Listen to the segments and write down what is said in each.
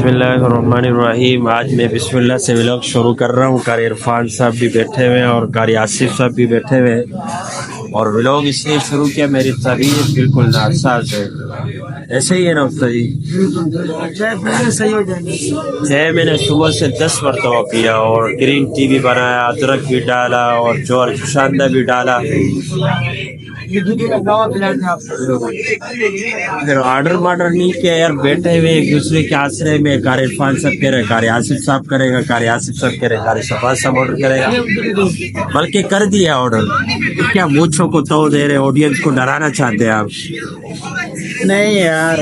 बिस्मिल्लाहिर्रहमानिर्रहीम। आज मैं बिस्मिल्लाह से व्लॉग शुरू कर रहा हूँ। कारी इरफान साहब भी बैठे हुए हैं और कारी आसिफ साहब भी बैठे हुए हैं और व्लॉग इसलिए शुरू किया, मेरी तबीयत बिल्कुल नासाज है। ऐसे ही है ना उस्ताद जी? सही हो जाएंगे। चाय मैंने सुबह से 10 मरतबा पिया और ग्रीन टी भी बनाया, अदरक भी डाला और जोर शानदा भी डाला। फिर ऑर्डर नहीं किया यार, बैठे हुए एक दूसरे के आश्रय में। कारी इरफान साहब कह रहे कारी आसिफ साहब करेगा, कारी आसिफ साहब कह रहे कारी शफात साहब ऑर्डर करेगा, बल्कि कर दिया ऑर्डर। क्या मूछों को तो दे रहे, ऑडियंस को डराना चाहते हैं आप? नहीं यार,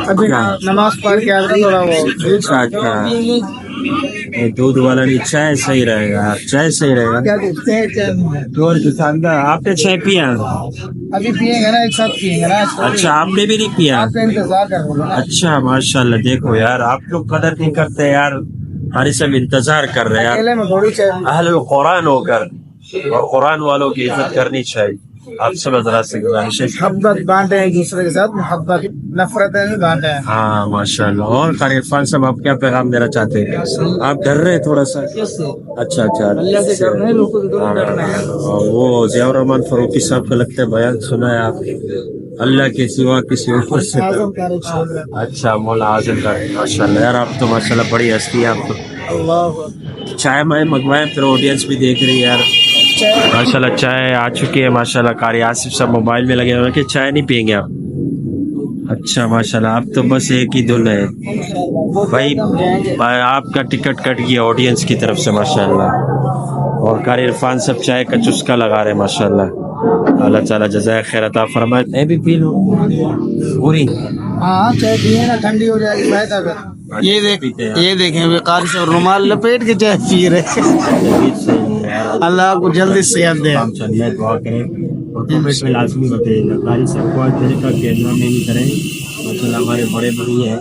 अभी नमाज पढ़ के आ रहा थोड़ा वो। अच्छा, दूध वाला नहीं, चाय सही रहेगा यार, चाय सही रहेगा। क्या देखते हैं क्या आपने चाय पिया? अभी पिएंगे ना, एक साथ पिएंगे ना। अच्छा, आपने भी नहीं पिया? आपका इंतजार कर रहे हैं। अच्छा माशाल्लाह। देखो यार, आप लोग कदर नहीं करते यार, हमारे सब इंतजार कर रहे हैं यार। अकेले में थोड़ी चाय। अहलुल कुरान होकर और कुरान वालों की इज्जत करनी चाहिए। आप सब हजरात से गुजारिश है, मोहब्बत बांटे एक दूसरे के साथ, मोहब्बत नफरत नहीं बांटे हैं। हाँ माशाल्लाह। और कारी इरफान साहब, आप क्या पैगाम देना चाहते हैं? आप डर रहे हैं थोड़ा सा? अच्छा अच्छा। और वो ज़ियाउर रहमान फारूकी साहब का लगता है बयान सुना है आप, अल्लाह के सिवा किसी ऊपर से। अच्छा, मौला आज़म का, माशाल्लाह यार, आप तो माशाल्लाह बड़ी हस्ती है आप तो। चाय मैं मंगवाए, फिर ऑडियंस भी देख रही है यार माशाल्लाह। चाय आ चुकी है माशाल्लाह। कारी आसिफ साहब मोबाइल में लगे हुए कि चाय नहीं पियेंगे आप? अच्छा माशाल्लाह, आप तो बस एक ही धुन है भाई। आपका टिकट कट गया ऑडियंस की तरफ से माशाल्लाह। और कारी इरफान साहब चाय का चुस्का लगा रहे माशाल्लाह। अल्लाह ताला जज़ाए खैर अता फरमाए। मैं भी पी लूं पूरी? हाँ, चाय पिए ना, ठंडी हो जाएगी बेहतर। ये देखें बेकार से रुमाल लपेट के चाय पी रहे। अल्लाह को जल्दी सेहत दे। दुआ करें और कमेंट में लाजमी बताइएगा। कारी साहब को तरीका कैमरा में नहीं करें माशाल्लाह, हमारे बड़े बड़ी हैं।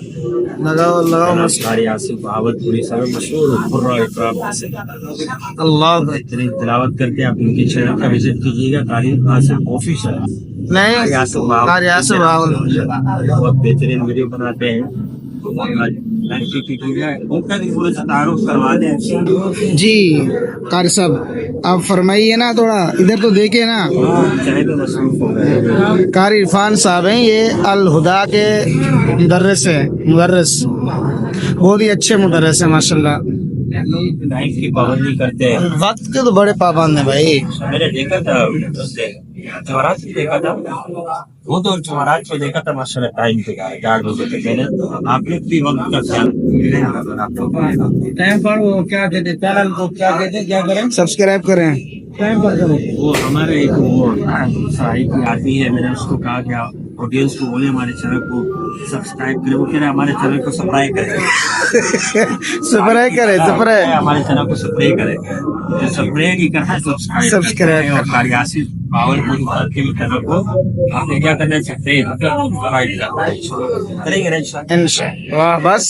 लगाओ कारी आसिफ भावलपुरी साहब मशहूर खुर्रा इकराम से अल्लाह बेहतरीन तिलावत करके आप उनके चैनल का विजिट कीजिएगा। कारी आसिफ ऑफिशियल नहीं, कारी आसिफ बहुत बेहतरीन वीडियो बनाते हैं। उनका भी पूरा तारुफ करवा दें जी। कारी साहब आप फरमाइए ना, थोड़ा इधर तो देखे ना। चाहे तो मसरूफ हो गए। कारी इरफान साहब हैं, ये अल हुदा के मुदर्रिस है, मुदर्रिस बहुत ही अच्छे मुदर्रिस है माशाल्लाह। लाइफ की पाबंदी करते हैं, वक्त के तो बड़े पाबंद है भाई। मैंने देखा था जवाहरात में, देखा था वो तो जवाहरात में देखा था माशाल्लाह। टाइम पे 4 बजे के पहले आप लोग भी वक्त का ख्याल टाइम पर वो क्या कहते, चैनल को क्या कहते, क्या करें, सब्सक्राइब करें टाइम पर करें। वो हमारे एक वो साहिब की आदमी है, मैंने उसको कहा क्या ऑडियंस को बोले हमारे चैनल को सब्सक्राइब करें। वो कह रहे हमारे चैनल को सब्सक्राइब करें। सब्सक्राइब करें, सब्सक्राइब हमारे चैनल को सब्सक्राइब करें, सब्सक्राइब ही करना है, सब्सक्राइब। और कारी आसिफ भावलपुर के चैनल को आपने क्या करना चाहते हैं? करेंगे ना इंशाल्लाह। बस।